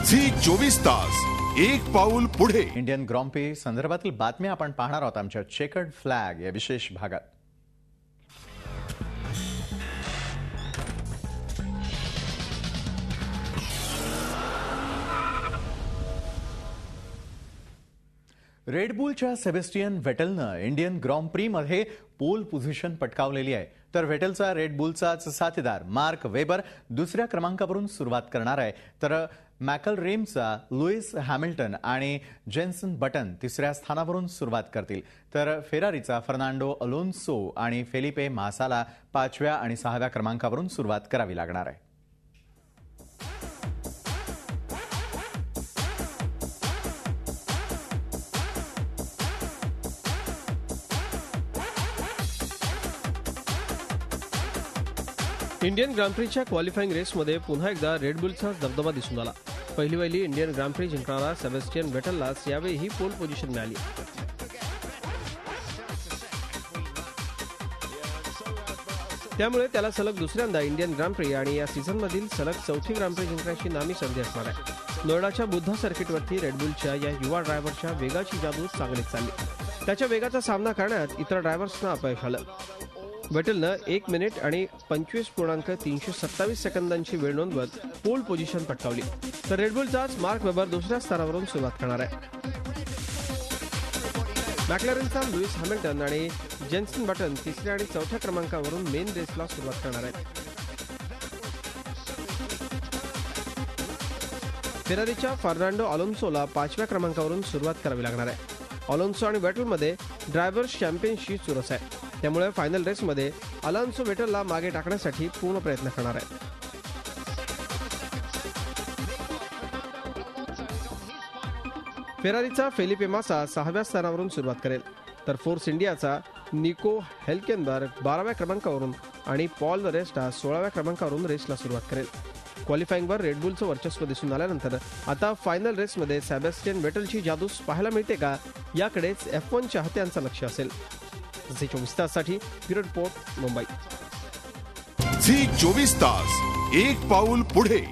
Zee 24 Taas एक पाऊल पुढे. इंडियन ग्रँड प्री संदर्भातील बातम्या आपण पाहणार आहोत आमच्या चेकर्ड फ्लॅग या विशेष भागात. रेड बुलच्या सेबॅस्टियन व्हेटलनं इंडियन ग्रँड प्री मध्ये पोल पोझिशन पटकावलेली आहे, तर व्हेटलचा रेड बुलचाच साथीदार मार्क वेबर दुसऱ्या क्रमांकावरून सुरुवात करणार आहे, तर मॅकलरेमचा लुईस हॅमिल्टन आणि जेन्सन बटन तिसऱ्या स्थानावरून सुरुवात करतील, तर फेरारीचा फर्नांडो अलोन्सो आणि फेलिपे मासाला 5व्या आणि 6व्या क्रमांकावरून सुरुवात करावी लागणार आहे. इंडियन ग्रँड प्रीच्या क्वालिफाईंग रेसमध्ये पुन्हा एकदा रेड बुलचा दबदबा दिसून आला. पहिली इंडियन ग्रँड प्री जिंकणारा सेबॅस्टियन व्हेटललाच यावेळी ही पोल पोझिशन मिळाली. त्यामुळे त्याला सलग दुसऱ्यांदा इंडियन ग्रँड प्री आणि या सीझनमधील सलग चौथी ग्रँड प्री जिंकण्याची नामी संधी असणार आहे. नोएडाच्या बुद्धा सर्किटवरती रेड बुलच्या या युवा ड्रायव्हरच्या वेगाची जादू चांगलीच चालली. त्याच्या वेगाचा सामना करण्यात इतर ड्रायव्हर्सना अपयश आलं. व्हेटलनं 1 मिनिट आणि 25.327 सेकंदांची वेळ नोंदवत पोल पोझिशन पटकावली, तर रेड बुलचाच मार्क वेबर दुसऱ्या स्थानावरून सुरुवात करणार आहे. मॅकलॅरेनचा लुईस हॅमिल्टन आणि जेन्सन बटन तिसऱ्या आणि चौथ्या क्रमांकावरून मेन रेसला सुरुवात करणार आहेत. फेरारीच्या फर्नांडो अलोन्सोला 5व्या क्रमांकावरून सुरुवात करावी लागणार आहे. अलोन्सो आणि व्हेटलमध्ये ड्रायव्हर्स चॅम्पियनची चुरस आहे, त्यामुळे फायनल रेसमध्ये अलोन्सो व्हेटलला मागे टाकण्यासाठी पूर्ण प्रयत्न करणार आहे. फेरारीचा फेलिपे मासा 6व्या स्थानावरून सुरुवात करेल, तर फोर्स इंडियाचा निको हेल्केनबर्ग 12व्या क्रमांकावरून आणि पॉल रेस्टा 16व्या क्रमांकावरून रेसला सुरुवात करेल. क्वालिफाईंगवर रेड बुलचं वर्चस्व दिसून आल्यानंतर आता फायनल रेसमध्ये सेबॅस्टियन व्हेटलची जादू पाहायला मिळते का, याकडेच F1 चाहत्यांचं लक्ष असेल. झी 24 ताससाठी ब्युरो रिपोर्ट, मुंबई. झी 24 तास एक पाऊल पुढे.